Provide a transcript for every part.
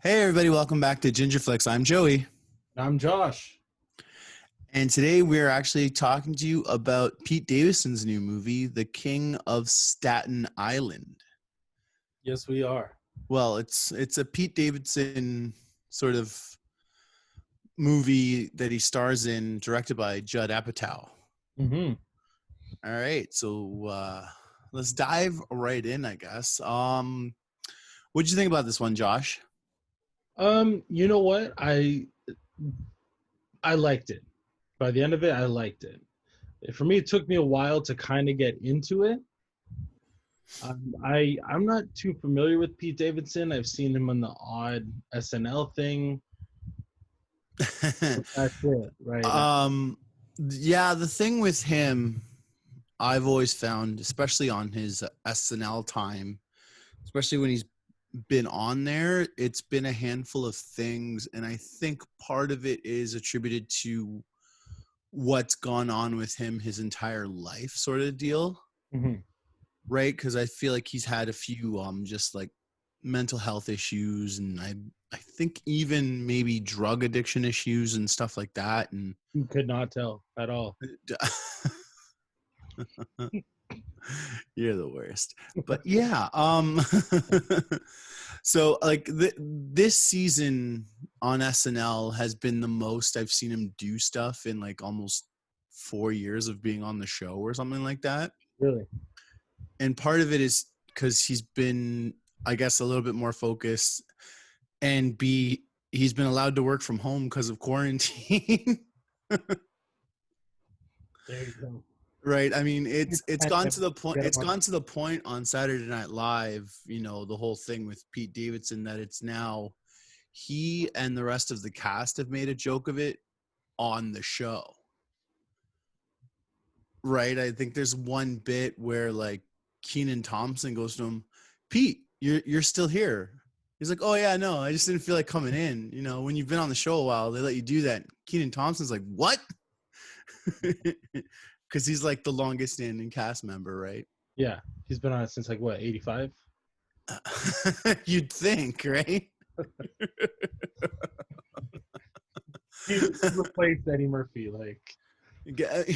Hey everybody, welcome back to Ginger Flix. I'm Joey, I'm Josh. and today we're actually talking to you about Pete Davidson's new movie, The King of Staten Island. Yes, we are. Well, it's a Pete Davidson sort of movie that he stars in, directed by Judd Apatow. Mm-hmm. All right, so let's dive right in, I guess. What'd you think about this one, Josh? You know what? I liked it. By the end of it, I liked it. For me, it took me a while to kind of get into it. I'm not too familiar with Pete Davidson. I've seen him on the odd SNL thing. That's it, right? um, yeah, the thing with him, I've always found, especially on his SNL time, especially when he's been on there, it's been a handful of things. And I think part of it is attributed to what's gone on with him his entire life, sort of deal. Mm-hmm. Right. Cause I feel like he's had a few just like mental health issues, and I think even maybe drug addiction issues and stuff like that. And You could not tell at all. you're the worst. But yeah, so like this season on SNL has been the most I've seen him do stuff in like almost 4 years of being on the show or something like that. Really? And part of it is because he's been, I guess, a little bit more focused, and he's been allowed to work from home because of quarantine. There you go. Right. I mean, it's gone to the point. Get It's him gone to the point on Saturday Night Live. You know, the whole thing with Pete Davidson, that it's now he and the rest of the cast have made a joke of it on the show. Right. I think there's one bit where like Kenan Thompson goes to him, Pete, you're still here. He's like, oh yeah, no, I just didn't feel like coming in. You know, when you've been on the show a while, they let you do that. Kenan Thompson's like, what? Because he's like the longest standing cast member, right? Yeah, he's been on it since like what, 85? You'd think, right? He replaced Eddie Murphy, like.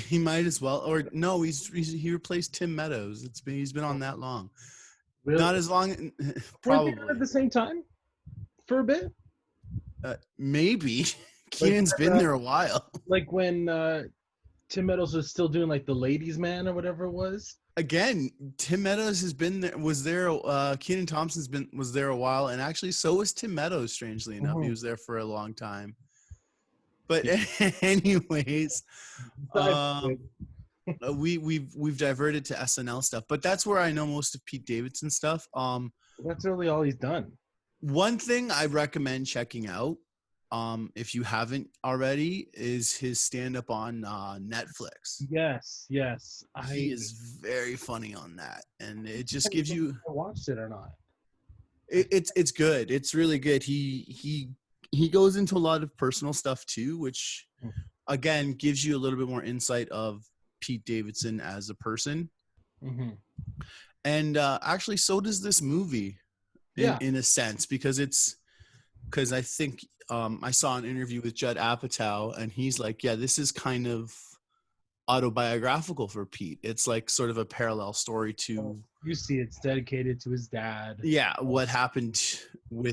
He might as well, or no, he replaced Tim Meadows. He's been on that long, Really? not as long, Weren't they on at probably. the same time for a bit? Maybe Like, Keenan's been there a while. like when Tim Meadows was still doing like the Ladies Man or whatever it was. Again, Tim Meadows has been there. Was there? Kenan Thompson's was there a while, and actually, so was Tim Meadows. Strangely enough, he Mhm. was there for a long time. But Yeah. anyways, Besides, we've diverted to SNL stuff, but that's where I know most of Pete Davidson stuff. that's really all he's done. One thing I recommend checking out, if you haven't already, is his stand-up on Netflix. Yes, yes. He is very funny on that, and it just I gives you. watched it or not. It's good. It's really good. He goes into a lot of personal stuff too, which again gives you a little bit more insight of Pete Davidson as a person. Mm-hmm. And actually, so does this movie, Yeah. in a sense, because I think I saw an interview with Judd Apatow, and he's like, yeah, this is kind of autobiographical for Pete. It's like sort of a parallel story to, You see, it's dedicated to his dad. yeah, what happened in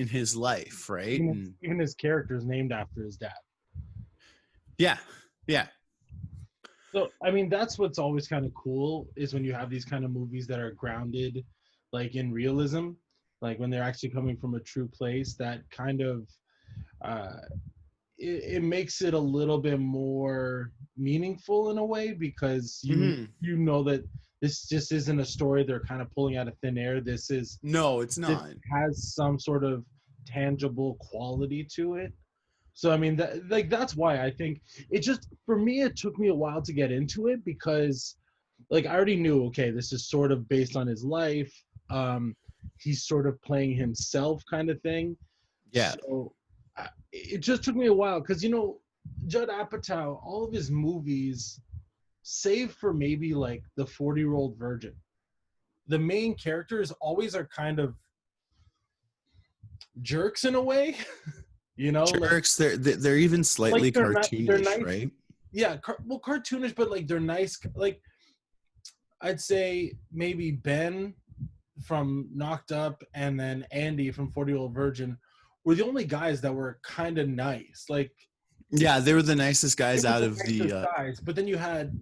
his life, right? And Even his character is named after his dad. yeah, yeah. So, I mean, that's what's always kind of cool is when you have these kind of movies that are grounded, like in realism, like when they're actually coming from a true place. That kind of uh, it makes it a little bit more meaningful in a way because you know that this just isn't a story they're kind of pulling out of thin air. No, it's This not. has some sort of tangible quality to it. So I mean, that's why I think it just for me it took me a while to get into it because like I already knew, okay, this is sort of based on his life. He's sort of playing himself kind of thing. Yeah. So it just took me a while because Judd Apatow, all of his movies, save for maybe like the 40-Year-Old Virgin, the main characters always are kind of jerks in a way. You know, Jerks. They're even slightly like they're cartoonish, nice. right? Yeah, cartoonish, but like they're nice. Like I'd say maybe Ben from Knocked Up and then Andy from 40-Year-Old Virgin were the only guys that were kind of nice. Like, Yeah, they were the nicest they guys were out the of nicest the. guys. But then you had,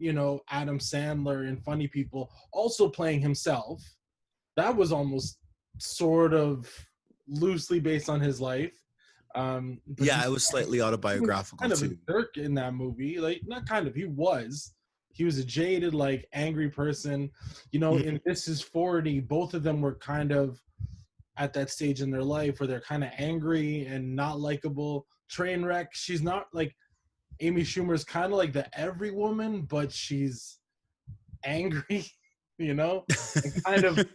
Adam Sandler and Funny People also playing himself. That was almost sort of loosely based on his life. But Yeah, it was slightly he was autobiographical kind of a too. jerk in that movie. Like, not kind of, he was. He was a jaded, like, angry person. In This Is 40, both of them were kind of at that stage in their life where they're kind of angry and not likable. Trainwreck, she's not like Amy Schumer's kind of like the every woman, but she's angry, and kind of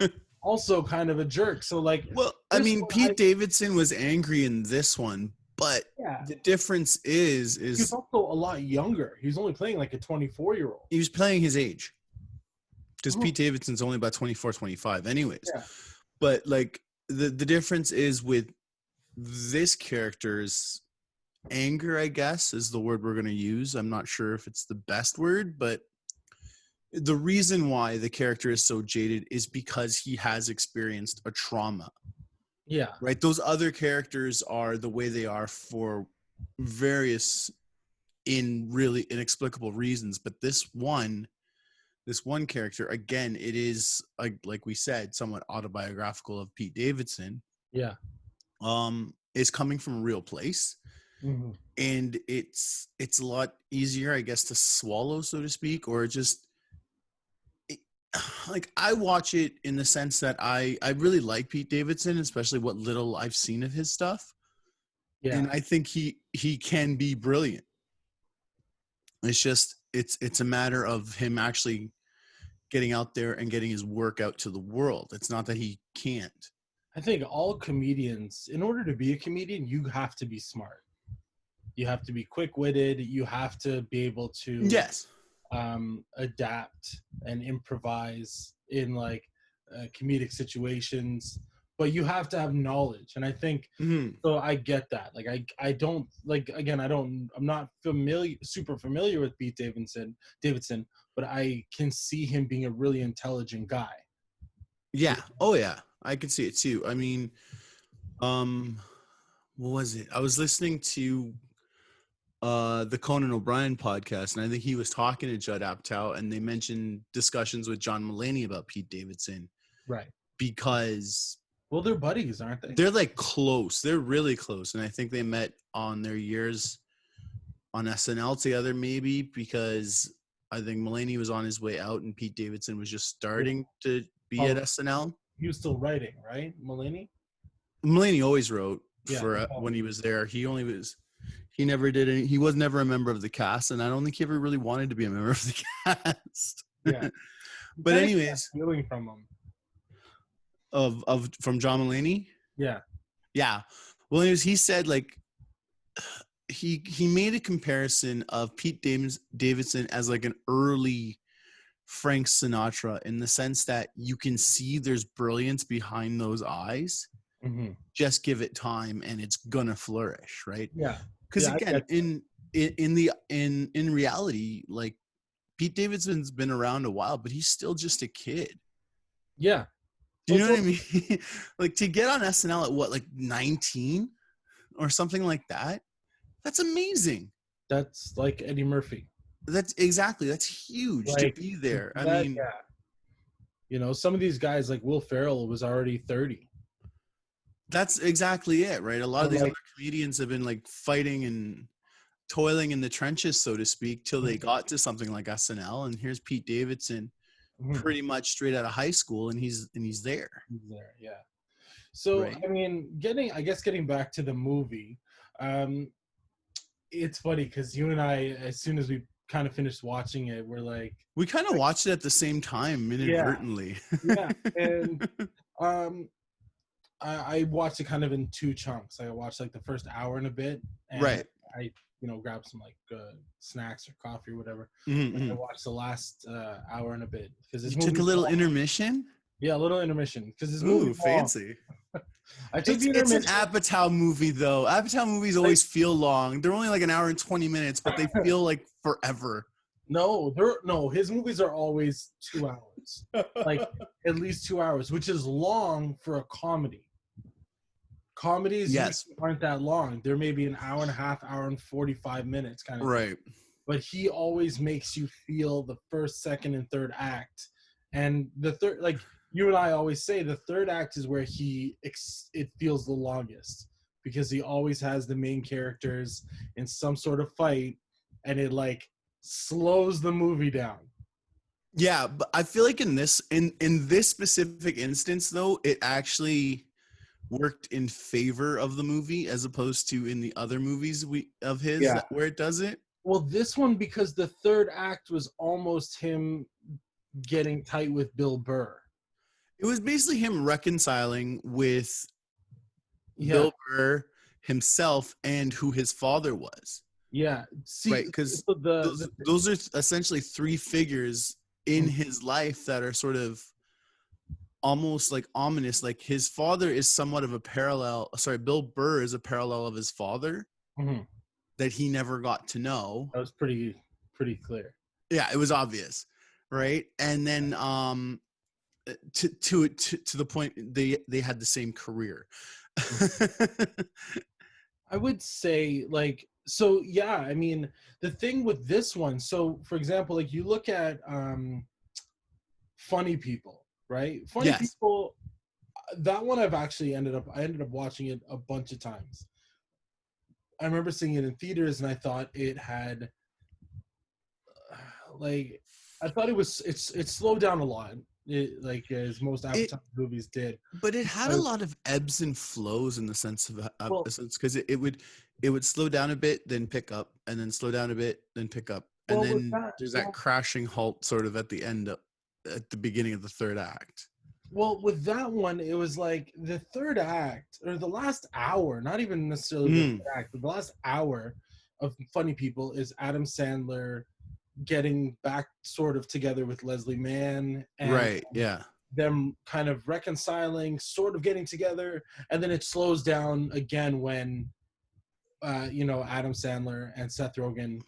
also kind of a jerk. So like, Well, I mean, Pete Davidson was angry in this one, but yeah, the difference is he's also a lot younger. He was only playing like a 24-year-old. he was playing his age. Because Pete Davidson's only about 24, 25 anyways. Yeah. But like the difference is with this character's anger, I guess, is the word we're going to use. I'm not sure if it's the best word, but the reason why the character is so jaded is because he has experienced a trauma. Yeah. Right? Those other characters are the way they are for various really inexplicable reasons, but this one character, again, it is like we said, somewhat autobiographical of Pete Davidson. Yeah. Is coming from a real place. Mm-hmm. And it's a lot easier, I guess, to swallow, so to speak, or just like I watch it in the sense that I really like Pete Davidson, especially what little I've seen of his stuff. Yeah. And I think he can be brilliant. It's just it's a matter of him actually getting out there and getting his work out to the world. It's not that he can't. I think all comedians, in order to be a comedian, you have to be smart. You have to be quick-witted. You have to be able to adapt and improvise in like comedic situations. But you have to have knowledge, and I think so. I get that. Like I don't like again. I'm not super familiar with Pete Davidson, but I can see him being a really intelligent guy. Yeah. Oh yeah. I could see it too. I mean, what was it? I was listening to the Conan O'Brien podcast, and I think he was talking to Judd Apatow, and they mentioned discussions with John Mulaney about Pete Davidson. Right. Because they're buddies, aren't they? They're like close. They're really close, and I think they met on their years on SNL together, maybe because I think Mulaney was on his way out, and Pete Davidson was just starting to be at SNL. He was still writing, right? Mulaney always wrote for when he was there. He never did any. He was never a member of the cast, and I don't think he ever really wanted to be a member of the cast. Yeah. But anyways, feeling from him. From John Mulaney. Yeah. Well, anyways, he said like he made a comparison of Pete Davidson as like an early Frank Sinatra, in the sense that you can see there's brilliance behind those eyes. Mm-hmm. Just give it time and it's gonna flourish, right? Yeah. Because again, in reality, like Pete Davidson's been around a while, but he's still just a kid. Yeah. Do you know what I mean? Like to get on SNL at what, like 19 or something like that? That's amazing. That's like Eddie Murphy. That's huge, like, to be there. I mean, some of these guys like Will Ferrell was already 30. That's exactly it, right? A lot of these other comedians have been like fighting and toiling in the trenches, so to speak, till they got to something like SNL. And here's Pete Davidson, pretty much straight out of high school, and he's there. He's there, yeah. So right. I mean, getting back to the movie, it's funny because you and I, as soon as we kind of finished watching it, we're like, we kind of watched it at the same time inadvertently. Yeah. And I watched it kind of in two chunks. I watched like the first hour and a bit, and right. I grabbed some like snacks or coffee or whatever. Mm-hmm. I watched the last hour and a bit because you took a little intermission. Yeah, a little intermission because this movie fancy. I took the It's an intermission. Apatow movie though. Apatow movies Like, always feel long. They're only like an hour and 20 minutes, but they feel like forever. no, his movies are always 2 hours, like at least 2 hours, which is long for a comedy. Comedies Yes. usually aren't that long. They're maybe an hour and a half, hour and 45 minutes kind of thing. Right. But he always makes you feel the first, second, and third act. And the third, like you and I always say, the third act is where it feels the longest because he always has the main characters in some sort of fight, and it like slows the movie down. Yeah, but I feel like in this specific instance though, it actually worked in favor of the movie as opposed to in the other movies of his Yeah. where it doesn't. Well, this one, because the third act was almost him getting tight with Bill Burr. It was basically him reconciling with Yeah. Bill Burr himself and who his father was. Yeah. See, Right, because so those are essentially three figures in his life that are sort of almost like ominous. Like his father is somewhat of a parallel. Sorry, Bill Burr is a parallel of his father that he never got to know. That was pretty clear. Yeah, it was obvious, right? And then to the point they had the same career. I would say like so. Yeah, I mean the thing with this one. So for example, like you look at Funny People, right? Funny People. That one I ended up watching it a bunch of times. I remember seeing it in theaters, and I thought it had it slowed down a lot. Like as most Avatar movies did, but it had a lot of ebbs and flows in the sense of because it would slow down a bit, then pick up, and then slow down a bit, then pick up, and then there's that crashing halt sort of at the end at the beginning of the third act. Well, with that one, it was like the third act or the last hour, not even necessarily the third act, but the last hour of Funny People is Adam Sandler getting back sort of together with Leslie Mann and them kind of reconciling, sort of getting together, and then it slows down again when Adam Sandler and Seth Rogen,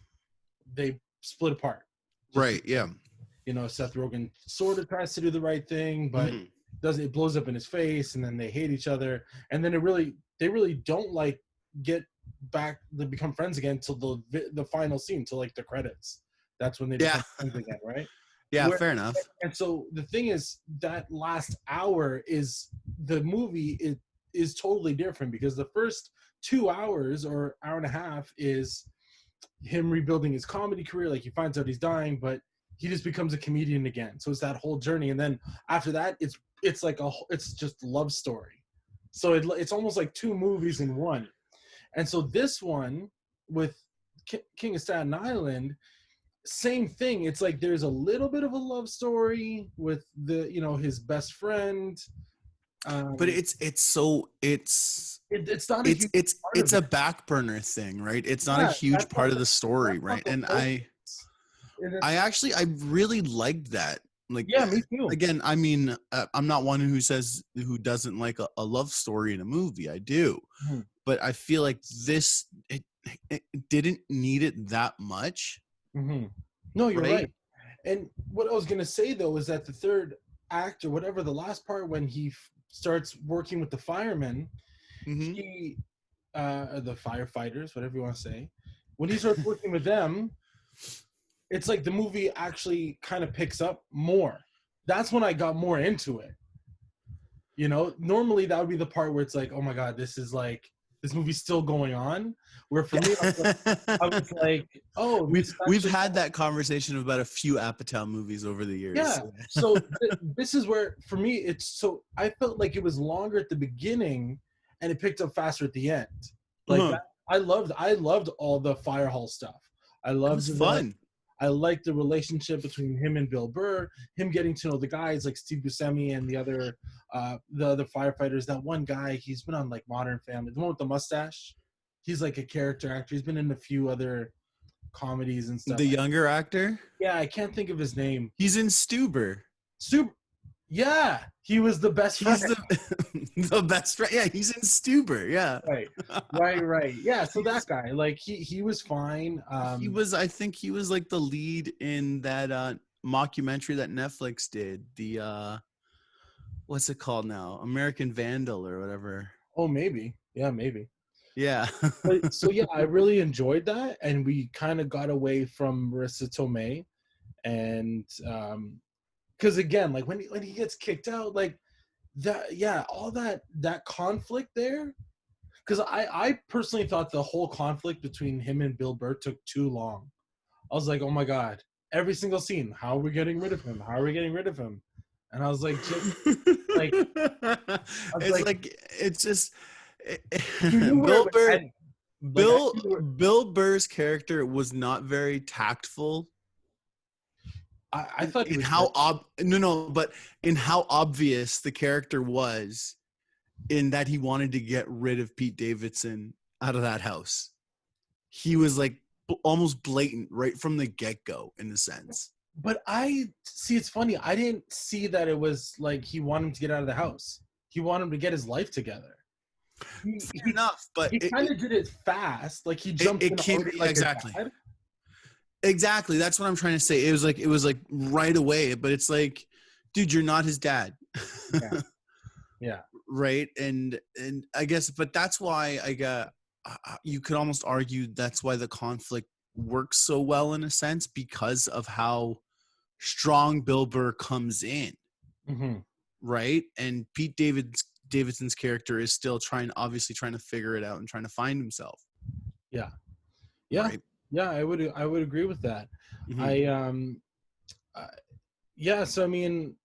they split apart. Seth Rogen sort of tries to do the right thing, but it blows up in his face, and then they hate each other, and then they really don't like get back, they become friends again till the final scene, till like the credits. That's when they become friends again, right? Fair enough. And so the thing is, that last hour is the movie is totally different, because the first 2 hours or hour and a half is him rebuilding his comedy career. Like he finds out he's dying, but he just becomes a comedian again. So it's that whole journey, and then after that, it's like it's just love story. So it's almost like two movies in one. And so this one with King of Staten Island, same thing. It's like there's a little bit of a love story with his best friend. But it's a back burner thing, right? It's not a huge part of the story, right? And I really liked that. Like, me too. Again, I mean, I'm not one who doesn't like a love story in a movie. I do, but I feel like this it didn't need it that much. No, you're right. And what I was gonna say though is that the third act or whatever, the last part when he starts working with the firemen, the firefighters, whatever you want to say, when he starts working with them, it's like the movie actually kind of picks up more. That's when I got more into it. Normally that would be the part where it's like, oh my God, this movie's still going on. Where for me, I was like, oh, we've had that conversation about a few Apatow movies over the years. Yeah. So this is where for me I felt like it was longer at the beginning and it picked up faster at the end. Like I loved all the fire hall stuff. It was fun. I liked the relationship between him and Bill Burr, him getting to know the guys like Steve Buscemi and the other firefighters. That one guy, he's been on like Modern Family, the one with the mustache. He's like a character actor. He's been in a few other comedies and stuff. The younger actor? Yeah, I can't think of his name. He's in Stuber. Yeah, he was the best friend. He's the the best friend. Yeah, he's in Stuber. Yeah. Right, right. Yeah, so that guy, like he was fine. He was, I think he was like the lead in that mockumentary that Netflix did. The what's it called now? American Vandal or whatever. Oh, maybe. Yeah, maybe. Yeah. But so yeah, I really enjoyed that, and we kind of got away from Marissa Tomei, and because again, like when he gets kicked out, like that, yeah, all that conflict there. Because I personally thought the whole conflict between him and Bill Burr took too long. I was like, oh my god, every single scene, how are we getting rid of him? How are we getting rid of him? And I was like, just like, I was It's like, like it's just you knew where it Bill was Burr. heading. Like, I knew Bill Burr's character was not very tactful I thought he in was how but in how obvious the character was in that he wanted to get rid of Pete Davidson out of that house. He was like almost blatant right from the get-go in a sense. But I see, it's funny. I didn't see that it was like he wanted him to get out of the house. He wanted him to get his life together. Fair enough, but he kind of did it fast. Like he jumped in came already like exactly. a dad. Exactly. That's what I'm trying to say. It was like right away, but it's like, dude, you're not his dad. Yeah. Yeah. Right. And I guess, but that's why you could almost argue that's why the conflict works so well in a sense, because of how strong Bill Burr comes in. Mm-hmm. Right. And Pete Davidson's character is still obviously trying to figure it out and trying to find himself. Yeah. Yeah. Right? Yeah. I would agree with that. Mm-hmm. Yeah. So, I mean,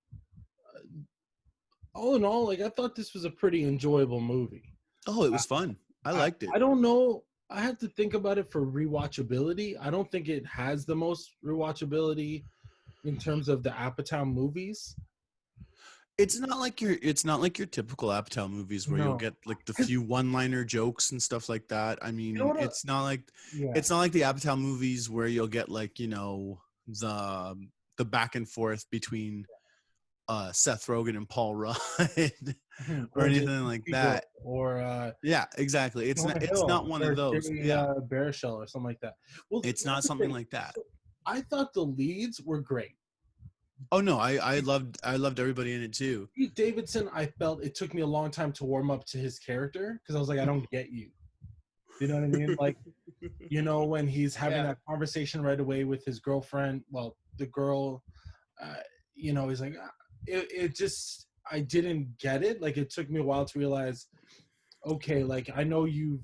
all in all, like I thought this was a pretty enjoyable movie. Oh, it was fun. I liked it. I don't know. I have to think about it for rewatchability. I don't think it has the most rewatchability in terms of the Apatow movies. It's not like your typical Apatow movies where you'll get like the few one-liner jokes and stuff like that. I mean, it's not like the Apatow movies where you'll get like, you know, the back and forth between Seth Rogen and Paul Rudd or anything like that. Or yeah, exactly. It's not one of those. Yeah, Baruchel or something like that. Well, it's not something like that. So I thought the leads were great. Oh no, I loved everybody in it too. Pete Davidson, I felt it took me a long time to warm up to his character because I was like, I don't get you. You know what I mean? Like, you know, when he's having that conversation right away with his girlfriend, well, the girl, you know, he's like, it just, I didn't get it. Like, it took me a while to realize, okay, like, I know you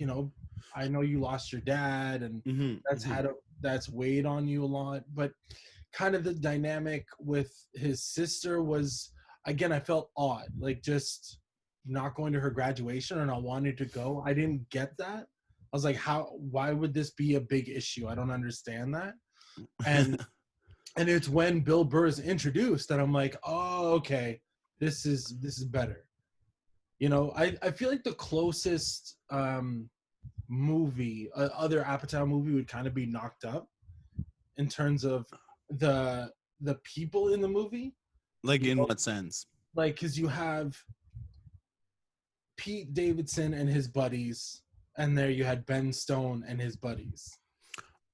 lost your dad, and that's weighed on you a lot, but kind of the dynamic with his sister was, again, I felt odd, like just not going to her graduation or not wanting to go. I didn't get that. I was like, why would this be a big issue? I don't understand that. And it's when Bill Burr is introduced that I'm like, oh, okay, this is better. You know, I feel like the closest movie, other Apatow movie would kind of be Knocked Up in terms of the people in the movie. Like, in what sense? Like, because you have Pete Davidson and his buddies, and there you had Ben Stone and his buddies.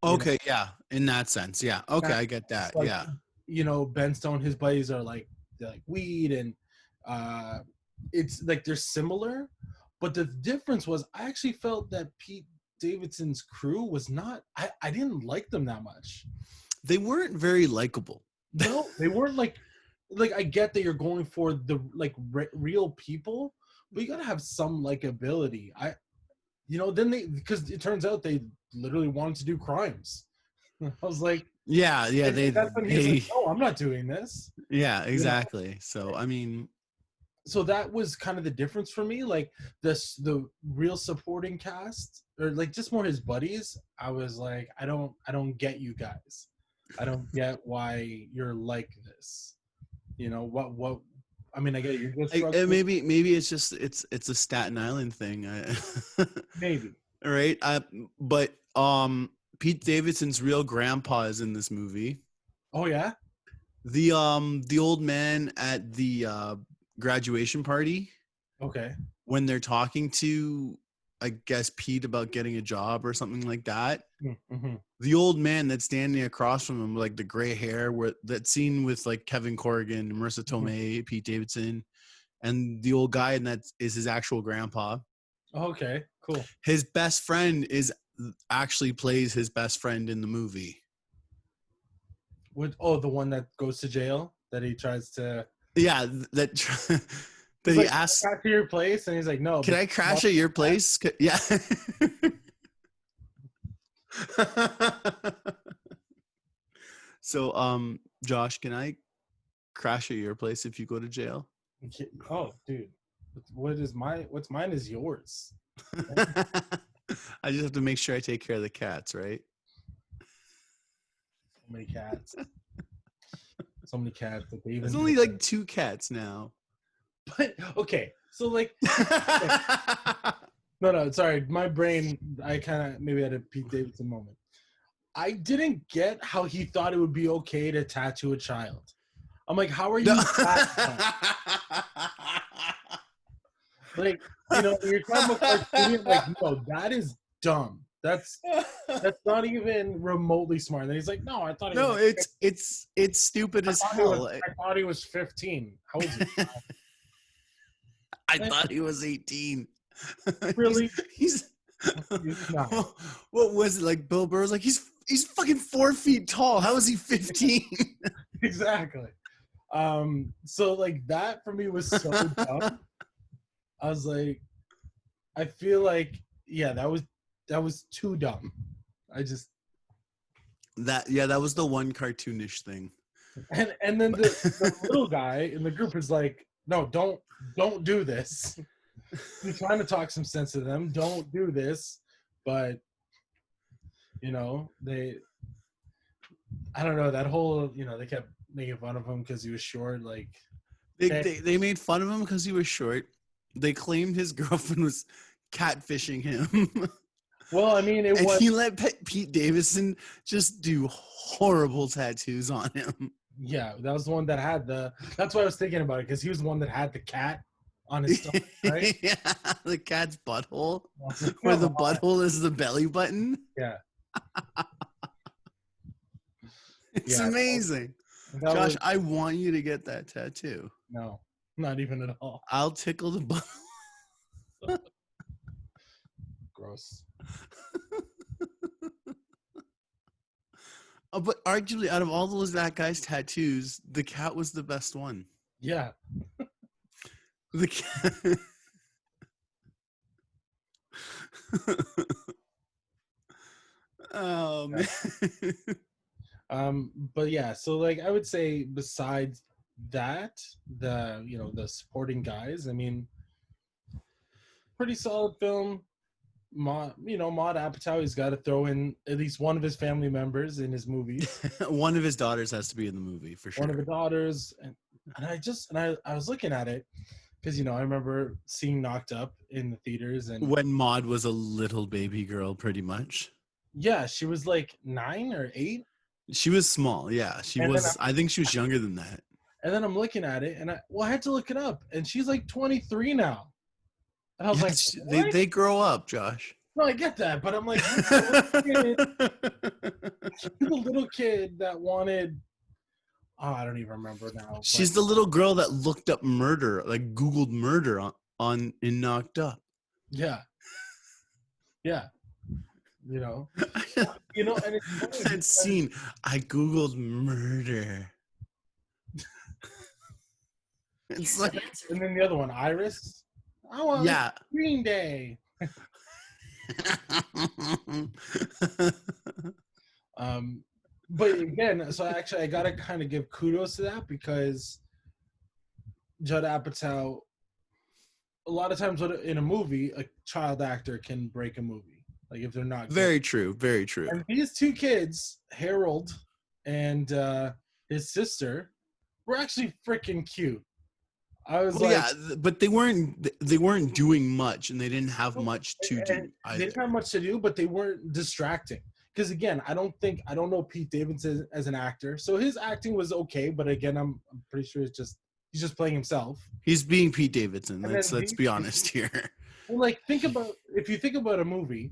Okay, yeah, in that sense, yeah. Okay, I get that. Like, yeah, you know, Ben Stone, his buddies are like, they're like weed, and it's like they're similar, but the difference was I actually felt that Pete Davidson's crew was not. I didn't like them that much. They weren't very likable. No, they weren't like I get that you're going for the like real people, but you gotta have some likability. Then because it turns out they literally wanted to do crimes. I was like, yeah, that's when he's like, oh, I'm not doing this. Yeah, exactly. You know? So I mean, so that was kind of the difference for me. Like the real supporting cast, or like just more his buddies. I was like, I don't get you guys. I don't get why you're like this. You know what? I mean, I get you're just maybe it's just it's a Staten Island thing. Maybe. Right. But Pete Davidson's real grandpa is in this movie. Oh yeah. The old man at the graduation party Okay. when they're talking to, I guess, Pete about getting a job or something like that. Mm-hmm. The old man that's standing across from him, like the gray hair, where that scene with like Kevin Corrigan, Marissa Tomei, Pete Davidson, and the old guy, and that is his actual grandpa. Okay, cool. His best friend is actually plays his best friend in the movie. The one that goes to jail that he tries to. Yeah, that He's he like, asks, "Back to your place," and he's like, "No." "Can I crash at your place?" Yeah. So, Josh, can I crash at your place if you go to jail? Oh, dude, what's mine is yours. I just have to make sure I take care of the cats, right? So many cats. So many cats that they even. There's only like 2 cats now. But okay, so like, no, sorry, my brain. I kind of maybe had a Pete Davidson moment. I didn't get how he thought it would be okay to tattoo a child. I'm like, how are you that dumb? Like, you're talking about cartoon, I'm like, no, that is dumb. That's not even remotely smart. And he's like, no, I thought he was like, it's stupid as hell. I thought he was 15. How old is he? I thought he was 18. Really? He's not. What was it like? Bill Burr's like, he's fucking 4 feet tall. How is he 15? Exactly. So like that for me was so dumb. I was like, I feel like, yeah, that was too dumb. I just that was the one cartoonish thing. And then the little guy in the group is like, no, don't do this. He's trying to talk some sense to them. Don't do this, but I don't know, that whole they kept making fun of him because he was short. Like they made fun of him because he was short. They claimed his girlfriend was catfishing him. Well, I mean, he let Pete Davidson just do horrible tattoos on him. Yeah, that was the one that had that's what I was thinking about it, because he was the one that had the cat on his stomach, right? Yeah, the cat's butthole, where the butthole is the belly button. Yeah. It's amazing. Josh, I want you to get that tattoo. No, not even at all. I'll tickle the butthole. Gross. But arguably, out of all that guy's tattoos, the cat was the best one. Yeah. The cat. Oh man. But yeah, so like I would say besides that, the supporting guys, I mean, pretty solid film. Maud Apatow, he's got to throw in at least one of his family members in his movies. One of his daughters has to be in the movie for sure. One of the daughters, and I was looking at it because I remember seeing Knocked Up in the theaters, and when Maud was a little baby girl, pretty much. Yeah, she was like 9 or 8. She was small, yeah. I think she was younger than that. And then I'm looking at it, and I had to look it up, and she's like 23 now. And I was like, they grow up, Josh. No, I get that, but I'm like, the little kid that wanted. Oh, I don't even remember now. She's the little girl that looked up murder, like Googled murder on in Knocked Up. Yeah. Yeah. And it's that scene. I Googled murder. It's like, and then the other one, Iris. I want Green Day. But again, so I gotta kind of give kudos to that, because Judd Apatow, a lot of times in a movie, a child actor can break a movie, like if they're not good. Very true. And these 2 kids, Harold and his sister, were actually freaking cute. I was but they weren't doing much, and they didn't have much to do either. They didn't have much to do, but they weren't distracting. because again, I don't know Pete Davidson as an actor, so his acting was okay, but again, I'm pretty sure he's just playing himself. He's being Pete Davidson. And then Let's these be two, honest here. well, like if you think about a movie,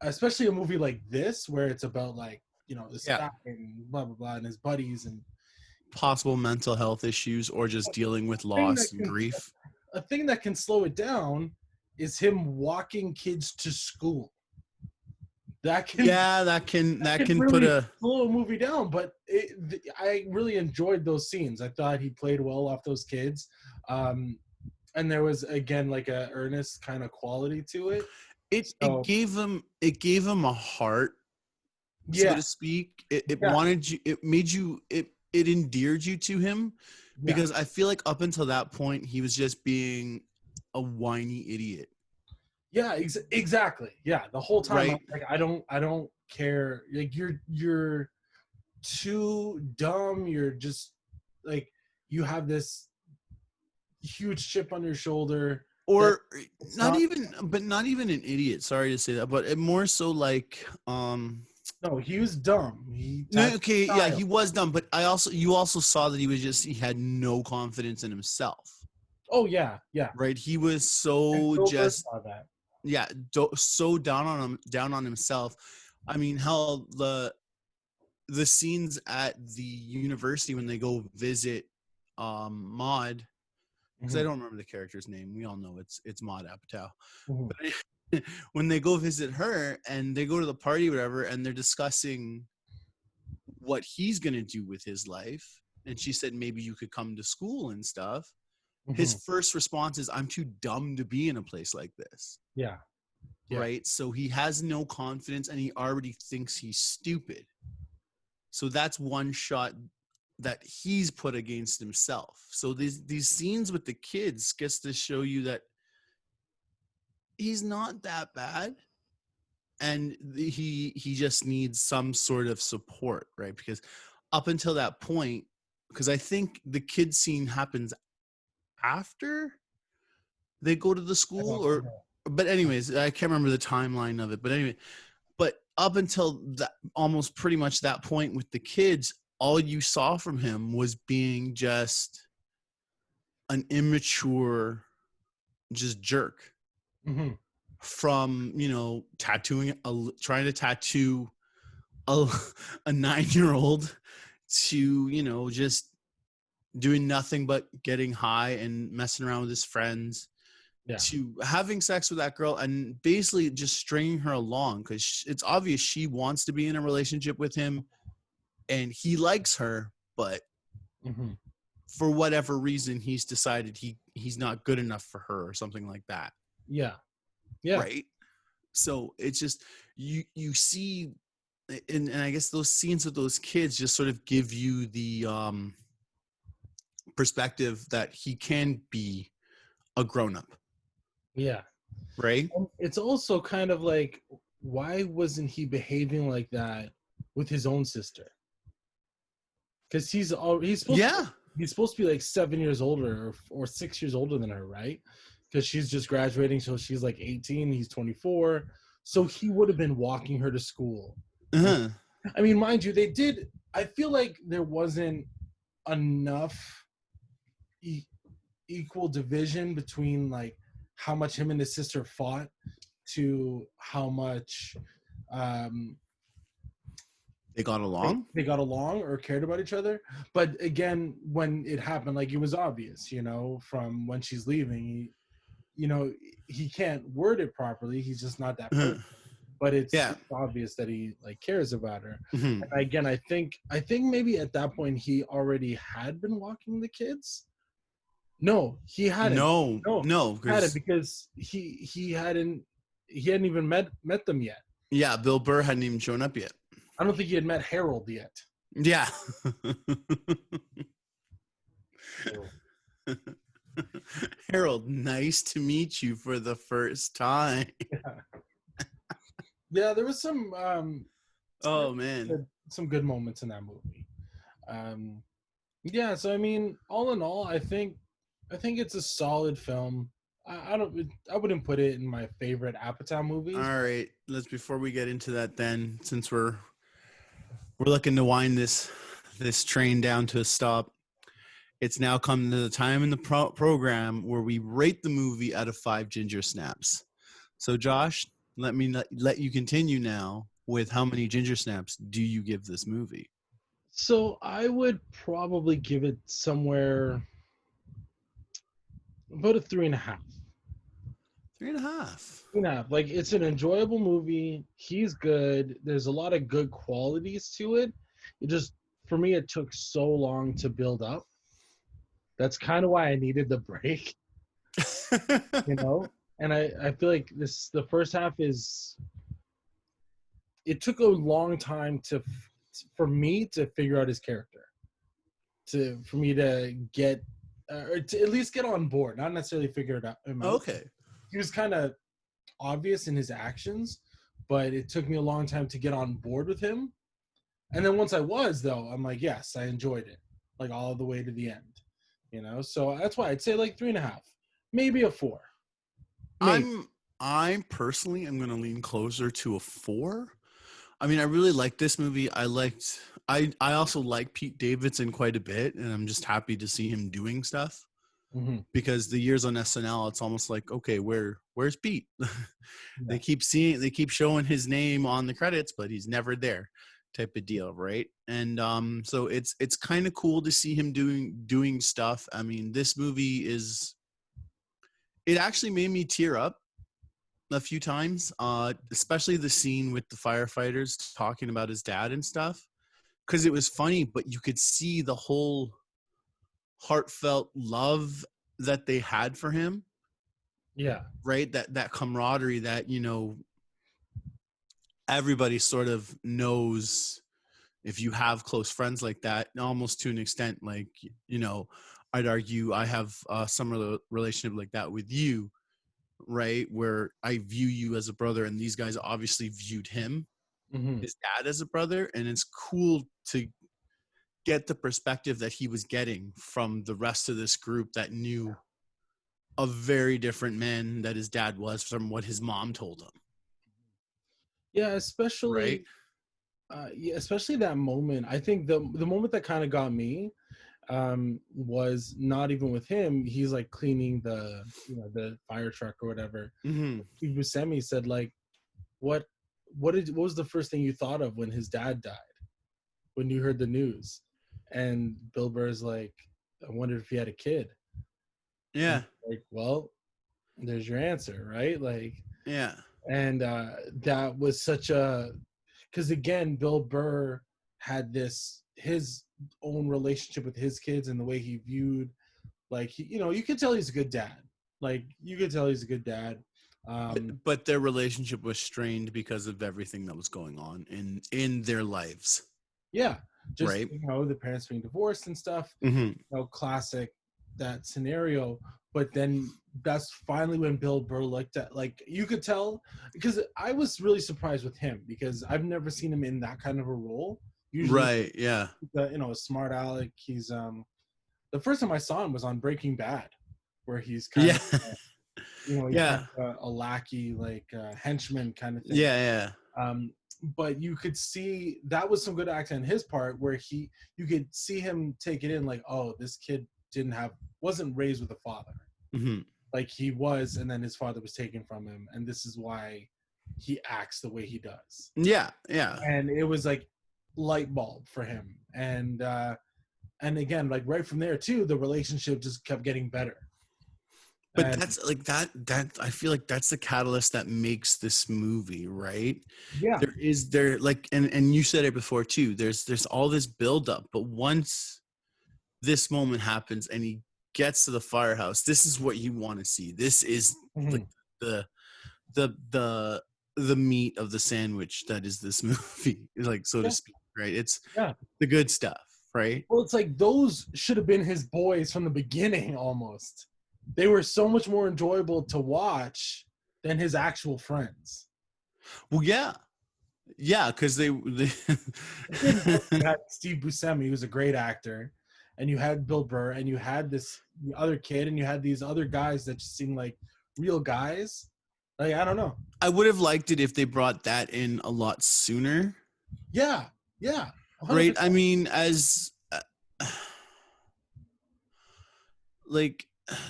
especially a movie like this where it's about like this Yeah. guy and blah blah blah and his buddies and Possible mental health issues or just dealing with thing that loss and can grief. a thing that can slow it down is him walking kids to school. That can That can put really a slow a movie down, but I really enjoyed those scenes. I thought he played well off those kids, and there was again like a earnest kind of quality to it. it gave him a heart, so Yeah, to speak. It yeah, wanted you, it made you, it endeared you to him, yeah, because I feel like up until that point he was just being a whiny idiot. yeah, exactly. Yeah, the whole time I'm Right. like, I don't care. Like you're too dumb. You're just like you have this huge chip on your shoulder. That Or it's not not. even, but not even an idiot, sorry to say that, but it more so like No, he was dumb. no, That's okay, yeah, child. he was dumb, but you also saw that he had no confidence in himself. Oh yeah, yeah. Right, he was And so Silver just, saw that. yeah, so down on himself. I mean, hell, the scenes at the university when they go visit Maud, because I Mhm, don't remember the character's name. We all know it's Maud Apatow. mhm, But when they go visit her and they go to the party, whatever, and they're discussing what he's gonna do with his life, and she said maybe you could come to school and stuff. His mhm. first response is, "I'm too dumb to be in a place like this." Yeah, yeah, Right? So he has no confidence and he already thinks he's stupid. So that's one shot that he's put against himself. So these scenes with the kids gets to show you that he's not that bad, and he just needs some sort of support, right? Because up until that point, because I think the kid scene happens after they go to the I school, don't or know. but anyways, I can't remember the timeline of it, but anyway, but up until that, almost pretty much that point with the kids, all you saw from him was being just an immature, just jerk. Mhm. From trying to tattoo a, a 9-year-old, to just doing nothing but getting high and messing around with his friends, Yeah, to having sex with that girl and basically just stringing her along, because it's obvious she wants to be in a relationship with him and he likes her, but mhm. for whatever reason he's decided he's not good enough for her or something like that. Yeah, yeah, Right. So it's just, you see, and I guess those scenes with those kids just sort of give you the perspective that he can be a grown-up. yeah. Right. And it's also kind of like, why wasn't he behaving like that with his own sister? Because Yeah. he's supposed to be like 7 years older or 6 years older than her, right? Because she's just graduating, so she's like 18, he's 24. So he would have been walking her to school. Uh-huh. I mean, mind you, they did. I feel like there wasn't enough equal division between like how much him and his sister fought to how much um, They got they, along. they got along or cared about each other. But again, when it happened, like it was obvious, from when she's leaving, he can't word it properly. He's just not that Uh-huh. person. But it's Yeah. obvious that he like cares about her. Mhm. And again, I think maybe at that point he already had been walking the kids. No, he hadn't. No, No, he hadn't because because he hadn't even met them yet. yeah, Bill Burr hadn't even shown up yet. I don't think he had met Harold yet. Yeah. So, Harold, nice to meet you for the first time. yeah, there was some Oh man. some good moments in that movie. Yeah, so I mean, all in all, I think it's a solid film. I don't. I wouldn't put it in my favorite Apatow movies. All right, let's before we get into that then, since we're looking to wind this train down to a stop. It's now come to the time in the program where we rate the movie out of 5 ginger snaps. So, Josh, let me let you continue now with how many ginger snaps do you give this movie? So I would probably give it somewhere about a 3.5. 3.5. 3.5. Like it's an enjoyable movie. He's good. There's a lot of good qualities to it. It just for me it took so long to build up. That's kind of why I needed the break, you know? And I feel like the first half is it took a long time for me to figure out his character. For me to get or to at least get on board, not necessarily figure it out him out. Okay. He was kind of obvious in his actions, but it took me a long time to get on board with him. And then once I was, though, I'm like, yes, I enjoyed it, like all the way to the end, you know. So that's why I'd say like 3.5, maybe a 4. Maybe. I'm personally I'm going to lean closer to a 4. I mean, I really like this movie. I also like Pete Davidson quite a bit, and I'm just happy to see him doing stuff. Mm-hmm. Because the years on SNL, it's almost like, okay, where's Pete? They keep showing his name on the credits, but he's never there, type of deal, right? And so it's kind of cool to see him doing stuff. I mean, this movie it actually made me tear up a few times, especially the scene with the firefighters talking about his dad and stuff, because it was funny, but you could see the whole heartfelt love that they had for him. Yeah. Right. That camaraderie that, everybody sort of knows. If you have close friends like that, almost to an extent, like, I'd argue I have a similar relationship like that with you, right? Where I view you as a brother, and these guys obviously viewed him, Mm-hmm. his dad, as a brother. And it's cool to get the perspective that he was getting from the rest of this group that knew a very different man that his dad was from what his mom told him. Yeah, Right. especially that moment. I think the moment that kind of got me was not even with him. He's like cleaning the fire truck or whatever. Mm-hmm. Steve Buscemi said like, what was the first thing you thought of when his dad died, when you heard the news? And Bill Burr's like, I wondered if he had a kid. Yeah. Like, well, there's your answer, right? Like, yeah. And that was such a, because again, Bill Burr had his own relationship with his kids and the way he viewed, like, you could tell he's a good dad. Like, you could tell he's a good dad. But their relationship was strained because of everything that was going on in their lives. Yeah. Just, right. The parents being divorced and stuff, Mm-hmm. Classic, that scenario. But then that's finally when Bill Burr looked at, like, you could tell, because I was really surprised with him because I've never seen him in that kind of a role. Usually, right. Yeah. A smart aleck. He's the first time I saw him was on Breaking Bad, where he's kind of yeah. a lackey, like henchman kind of thing. Yeah. But you could see that was some good acting on his part, where you could see him take it in, like, oh, this kid wasn't raised with a father. Mm-hmm. Like he was, and then his father was taken from him, and this is why he acts the way he does. Yeah. And it was like light bulb for him, and again, like right from there too, the relationship just kept getting better. But that's like that I feel like that's the catalyst that makes this movie, right? Yeah. There like, and you said it before too, there's all this buildup, but once this moment happens and he gets to the firehouse, this is what you want to see. This is like the meat of the sandwich that is this movie, like, so to speak, right? It's the good stuff, right? Well, it's like those should have been his boys from the beginning almost. They were so much more enjoyable to watch than his actual friends. Well, yeah, because they you had Steve Buscemi, who's a great actor, and you had Bill Burr, and you had this other kid, and you had these other guys that just seemed like real guys. Like, I don't know. I would have liked it if they brought that in a lot sooner. Yeah, yeah, 100%. Right? I mean, as like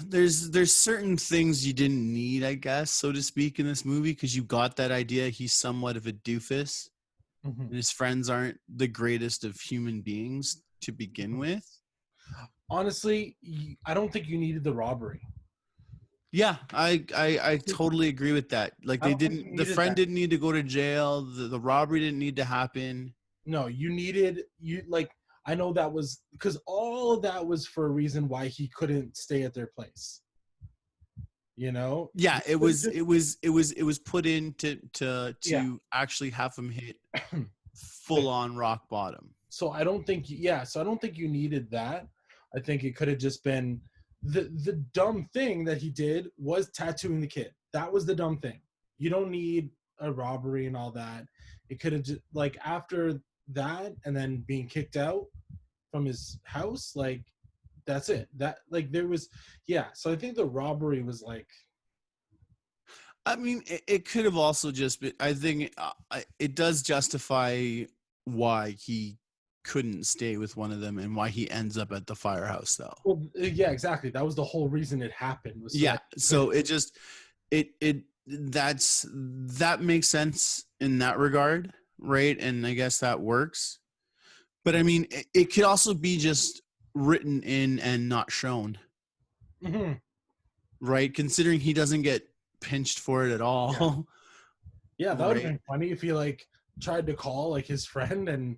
there's certain things you didn't need, I guess, so to speak, in this movie, because you got that idea he's somewhat of a doofus Mhm, and his friends aren't the greatest of human beings to begin mhm. with. Honestly, I don't think you needed the robbery. Yeah, I totally agree with that. Like I they don't think you didn't, the needed friend that. didn't need to go to jail, the robbery didn't need to happen. No, you needed you like. I know that was because all of that was for a reason why he couldn't stay at their place. You know, Yeah, he could have just it was put in yeah. to actually have him hit full on rock bottom. So I don't think so I don't think you needed that. I think it could have just been the dumb thing that he did was tattooing the kid. That was the dumb thing. You don't need a robbery and all that. It could have just like after that and then being kicked out from his house, like that's it. That like there was so I think the robbery was like I mean, it could have also just been. I think it does justify why he couldn't stay with one of them and why he ends up at the firehouse, though. well yeah, exactly. That was the whole reason it happened was so Yeah, that he so couldn't it just that makes sense in that regard, right? And I guess that works. But I mean, it could also be just written in and not shown, Mhm. right? Considering he doesn't get pinched for it at Yeah. all, Yeah, that would have right? been funny if he like tried to call like his friend and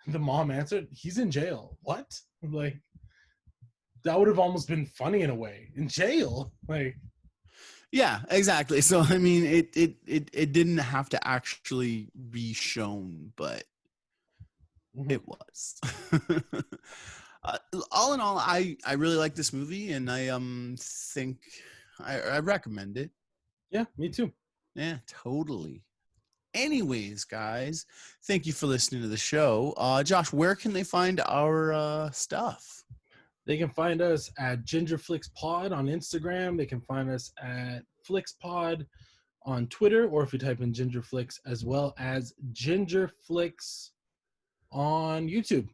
the mom answered, he's in jail. What? Like that would have almost been funny in a way. In jail? Like Yeah, exactly. So I mean, it didn't have to actually be shown, but mhm. it was. uh, all in all, I really like this movie, and I think I recommend it. Yeah, me too. Yeah, totally. Anyways, guys, thank you for listening to the show. Josh, where can they find our stuff? They can find us at Ginger Flix Pod on Instagram. They can find us at Flix Pod on Twitter, or if you type in Ginger Flix, as well as Ginger Flix on YouTube.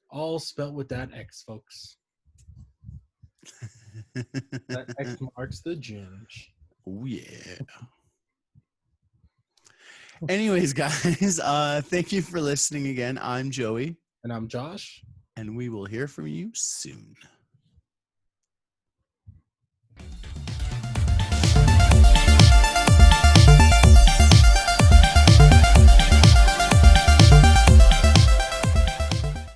All spelt with that X, folks. That X marks the ginge. Oh yeah. Anyways, guys, thank you for listening again. I'm Joey, And I'm Josh. and we will hear from you soon.